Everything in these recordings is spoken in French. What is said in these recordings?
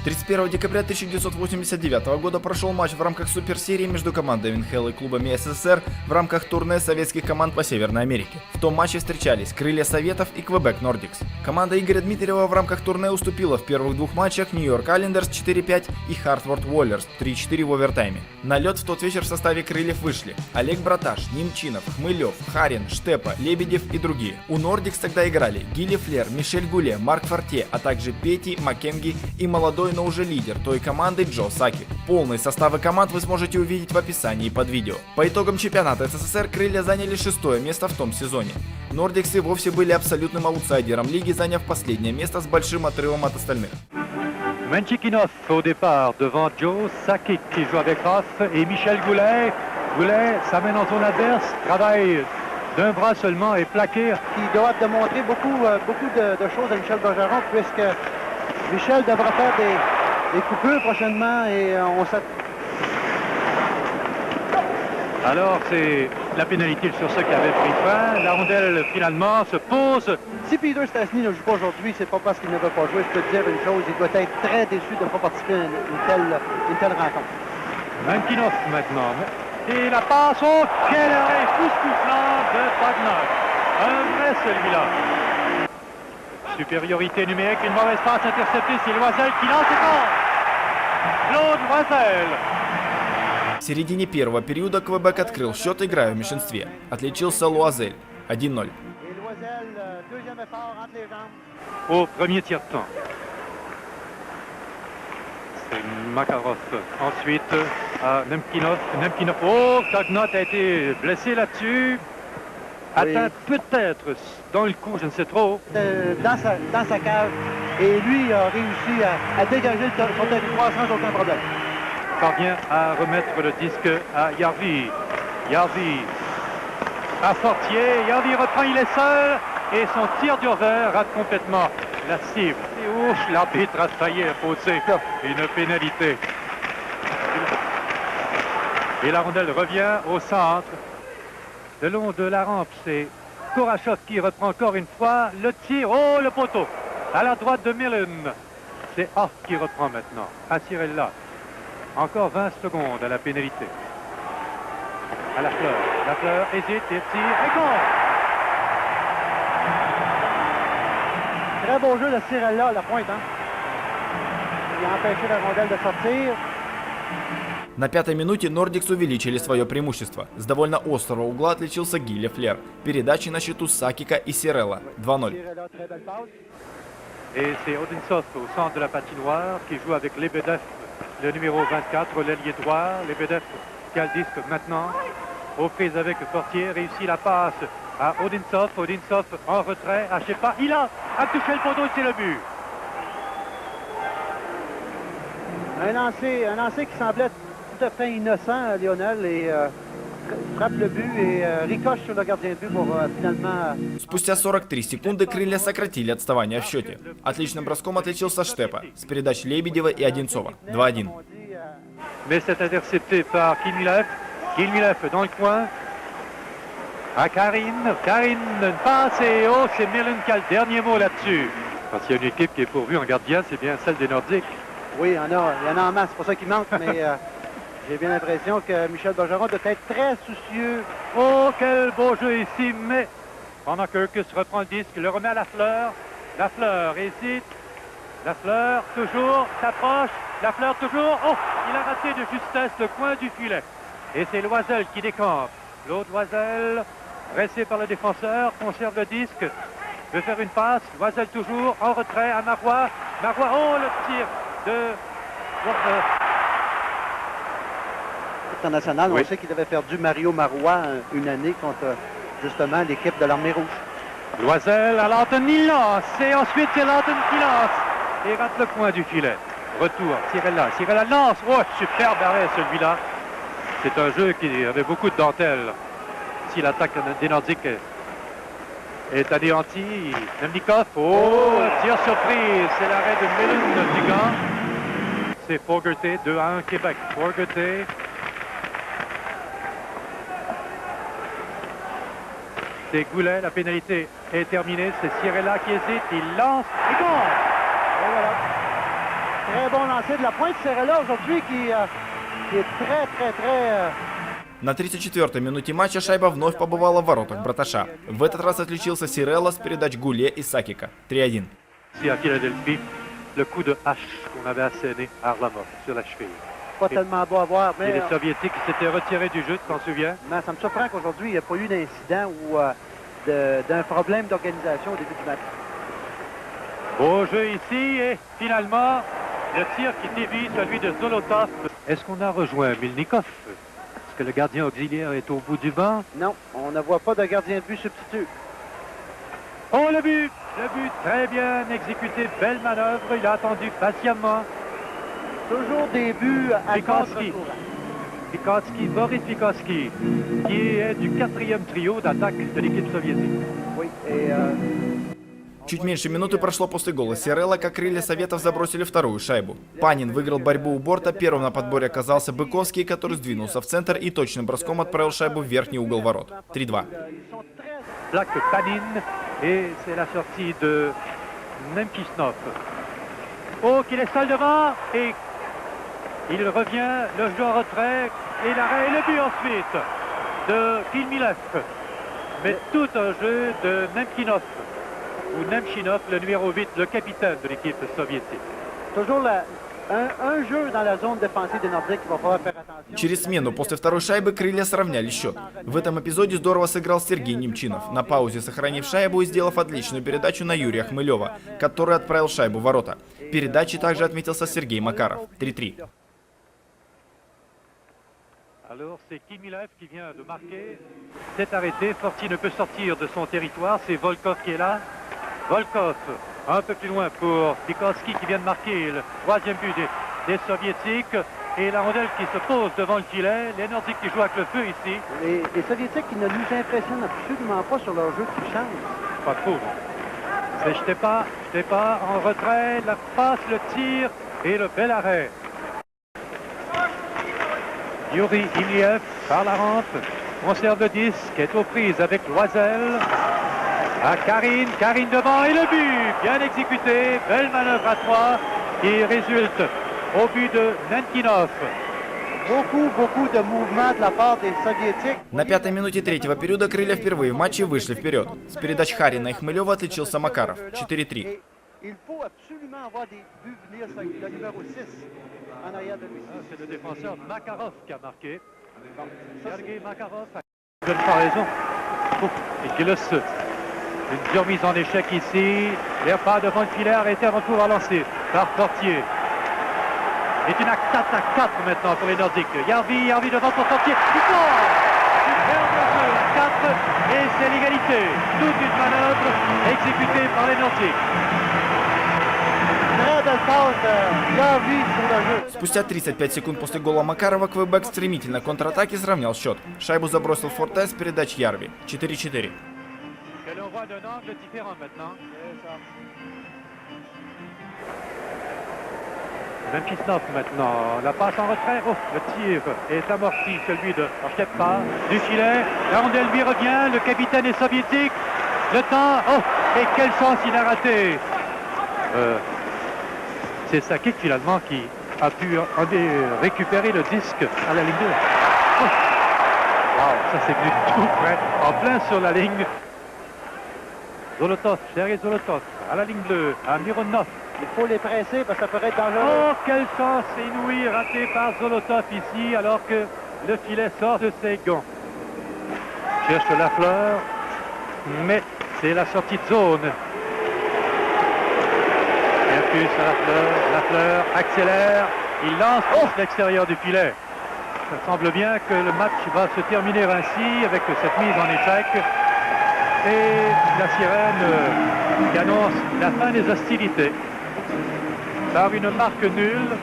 31 декабря 1989 года прошел матч в рамках суперсерии между командами НХЛ и клубами СССР в рамках турне советских команд по Северной Америке. В том матче встречались Крылья Советов и Квебек Нордикс. Команда Игоря Дмитриева в рамках турне уступила в первых двух матчах Нью-Йорк Айлендерс 4-5 и Хартфорд Уоллерс 3-4 в овертайме. На лед в тот вечер в составе Крыльев вышли Олег Браташ, Немчинов, Хмылев, Харин, Штепа, Лебедев и другие. У Нордикс тогда играли Гилли Флер, Мишель Гуле, Марк Форте, а также Пети, Маккенги и молодой, но уже лидер той команды Джо Саки. Полные составы команд вы сможете увидеть в описании под видео. По итогам чемпионата СССР Крылья заняли 6-е место в том сезоне. Нордиксы вовсе были абсолютным аутсайдером лиги, заняв последнее место с большим отрывом от остальных. Menchikov au départ devant Joe Sakic qui joue avec Hoff et Michel Goulet. Goulet s'amène en zone adverse, travaille d'un bras seulement et plaqué. Qui doit démontrer beaucoup de choses à Michel Bergeron puisque Michel devra faire des coupures prochainement et on s'attend. Alors c'est la pénalité sur ceux qui avaient pris fin. La rondelle finalement se pose. Si Peter Stastny ne joue pas aujourd'hui, c'est pas parce qu'il ne veut pas jouer. Je peux te dire une chose, il doit être très déçu de ne pas participer à une telle rencontre. Menchikov maintenant. Et la passe, oh quel arrêt époustouflant de Pagnol. Un vrai celui-là. Supériorité numérique, une mauvaise passe interceptée, c'est Loisel qui lance et gol. Claude Loisel. В середине первого периода Квебек открыл счет, играя в меньшинстве. Отличился Луазель 1-0. Au premier tiers-temps. C'est Makarov. Ensuite, à Nemkinov. Nemkinov. Oh, Tagnot a été blessé là-dessus. Atteint peut-être dans le cou, je ne sais trop. Dans sa cage. Et lui a réussi à dégager son territoire sans aucun problème. Parvient à remettre le disque à Yarvi. Yarvi à Fortier. Yarvi reprend, il est seul. Et son tir du revers rate complètement la cible. Et ouf, l'arbitre a failli imposer une pénalité. Et la rondelle revient au centre. Le long de la rampe, c'est Korachov qui reprend encore une fois le tir. Oh, le poteau à la droite de Millen. C'est Hoff qui reprend maintenant. À Cirella. Encore 20 secondes à la pénalité. À la fleur. La fleur hésite et tire et goal. Très beau jeu de Cirella à la pointe. Hein? Il a empêché la rondelle de sortir. На пятой минуте Нордикс увеличили свое преимущество. С довольно острого угла отличился Гилли Флер. Передачи на счету Сакика и Сирелла 2-0. Et c'est Odintsov au centre de la patinoire qui joue avec Lebedev, le numéro 24, l'ailier droit. Lebedev qui a le disque maintenant. Aux prises avec Fortier, réussit la passe à Odintsov. Odintsov en retrait, à Shepa. Il a touché le poteau et c'est le but. Un lancer qui semblait tout à fait innocent, Lionel, et frappe le but et ricoche sur le gardien de but pour finalement... Спустя 43 секунды Крылья сократили отставание в счете. Отличным броском отличился Штепа с передач Лебедева и Одинцова 2-1. Mais c'est intercepté par Kilmilev. Kilmilev dans le coin. À Karine. Karine, une passe et oh, c'est Millen qui a le dernier mot là-dessus. Parce qu'il y a une équipe qui est pourvue en gardien, c'est bien celle des Nordiques. Oui, il y en a en masse, c'est pour ça qu'il manque, mais j'ai bien l'impression que Michel Bergeron doit être très soucieux. Oh, quel beau jeu ici, mais pendant que Kirkus reprend le disque, le remet à la fleur. La fleur hésite. La fleur toujours s'approche. La fleur toujours. Oh, il a raté de justesse le coin du filet. Et c'est Loisel qui décampe. L'autre Loisel, pressé par le défenseur, conserve le disque. Veut faire une passe. Loisel toujours en retrait à Marois. Marois, oh, le tir de... International, oui. On sait qu'il avait perdu Mario Marois une année contre justement l'équipe de l'Armée rouge. Loisel à Lawton, il lance. Et ensuite c'est Lawton qui lance. Et rate le coin du filet. Retour, Cirella. Cirella lance. Oh, superbe arrêt celui-là. C'est un jeu qui avait beaucoup de dentelle. Si l'attaque des Nordiques est anéantie, Nemnikov. Oh, tir surprise. C'est l'arrêt de Millen du gant. C'est Fogarty, 2-1 Québec. Fogarty. C'est Goulet, la pénalité est terminée. C'est Cirella qui hésite, il lance et goal. Et voilà. Très bon lancer de la pointe. Serrella aujourd'hui qui est très... На 34-й минуте матча шайба вновь побывала в воротах Браташа. В этот раз отличился Сирелла с передач Гуле и Сакика. 3-1. Ici à Philadelphie, le coup de hache qu'on avait asséné à Arlamov sur la cheville. Pas tellement beau à voir, Et mais les Soviétiques qui s'étaient retirés du jeu, tu t'en souviens? ça me surprend qu'aujourd'hui, il n'y a pas eu d'incident ou d'un problème d'organisation au début du match. Beau jeu ici et finalement, le tir qui dévie celui de Zolotov. Est-ce qu'on a rejoint Milnikov? Est-ce que le gardien auxiliaire est au bout du banc? Non, on ne voit pas de gardien de but substitut. Oh, le but très bien exécuté, belle manœuvre, il a attendu patiemment. Toujours des buts à Pikovski. contre-courant. Pikovski, Boris Pikovski, qui est du 4e trio d'attaque de l'équipe soviétique. Oui, et Чуть меньше минуты прошло после гола Сирелла, как крылья Советов забросили вторую шайбу. Панин выиграл борьбу у борта, первым на подборе оказался Быковский, который сдвинулся в центр и точным броском отправил шайбу в верхний угол ворот. 3-2. ils sont très... Plaque Panin et c'est la sortie de Nemkisnov. Oh, qui est seul devant et il revient, le jeu en retrait et l'arrêt et le but ensuite de Kilmilev. Mais tout un jeu de Nemkinov ou Nemchinov, le numéro 8, le capitaine de l'équipe soviétique. Toujours un jeu dans la zone défensive des Nordiques qu'il va falloir faire attention. Через смену после второй шайбы крылья сравняли счет. В этом эпизоде здорово сыграл Сергей Немчинов, на паузе сохранив шайбу и сделав отличную передачу на Юрия Хмылева, который отправил шайбу в ворота. Передачей также отметился Сергей Макаров. 3-3. Alors c'est Kilmilev qui vient de marquer. C'est arrêté, Forti ne peut sortir de son territoire, c'est Volkov qui est là. Volkov, un peu plus loin pour Pikovski qui vient de marquer le 3e but des Soviétiques. Et la rondelle qui se pose devant le filet, les Nordiques qui jouent avec le feu ici. Les Soviétiques qui ne nous impressionnent absolument pas sur leur jeu de chance. Pas trop, non. C'est jetez pas, en retrait, la passe, le tir et le bel arrêt. Yuri Iliev par la rampe, conserve le disque, est aux prises avec Loisel. À Karine devant et le but, bien exécuté, belle manœuvre à 3 qui résulte au but de Nenkinov. Beaucoup de mouvements de la part des Soviétiques. На 5-й минуте третьего периода крылья впервые в матче вышли вперед. С передач Харина и Хмылева отличился Макаров. 4-3. Il faut absolument avoir des buts venir sur le numéro 6 en arrière de lui. C'est le défenseur Makarov qui a marqué. Ça, Sergei Makarov a une comparaison. Et qui laisse une dure mise en échec ici. L'air pas devant le filet, arrêté avant de pouvoir lancer par Fortier. C'est une attaque à 4 maintenant pour les Nordiques. Yarvi devant pour Fortier. Il sort. Superbe jeu à 4 et c'est l'égalité. Toute une manœuvre exécutée par les Nordiques. très belle passe, Yarvi sur le jeu. Спустя 35 секунд после гола Макарова Квебек стремительно контратаке сравнял счет. Шайбу забросил Форте с передач Ярви. 4-4. Que l'on voit d'un angle différent maintenant. Nemkisnov maintenant, la passe en retrait, oh, le tir est amorti, celui de Archepa, du filet, la rondelle lui revient, le capitaine est soviétique, le temps, oh, et quelle chance il a raté. C'est Sakic finalement qui a pu récupérer le disque à la ligne 2. Oh. Wow, ça c'est venu tout près, en plein sur la ligne. Zolotov, Sergei Zolotov, à la ligne bleue, à Mironov. Il faut les presser parce que ça pourrait être dangereux. Oh, quelle chance inouïe ratée par Zolotov ici, alors que le filet sort de ses gants. Cherche la fleur, mais c'est la sortie de zone. Mercus à la fleur accélère, il lance l'extérieur du filet. Ça semble bien que le match va se terminer ainsi avec cette mise en échec. Et la sirène qui annonce la fin des hostilités par une marque nulle.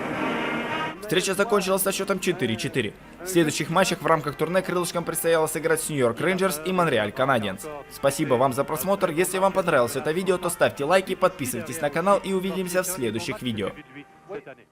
Встреча закончилась со счетом 4-4. В следующих матчах в рамках турне крылышкам предстояло сыграть с Нью-Йорк Рейнджерс и Монреаль Канадиенс. Спасибо вам за просмотр. Если вам понравилось это видео, то ставьте лайки, подписывайтесь на канал и увидимся в следующих видео. Cette année.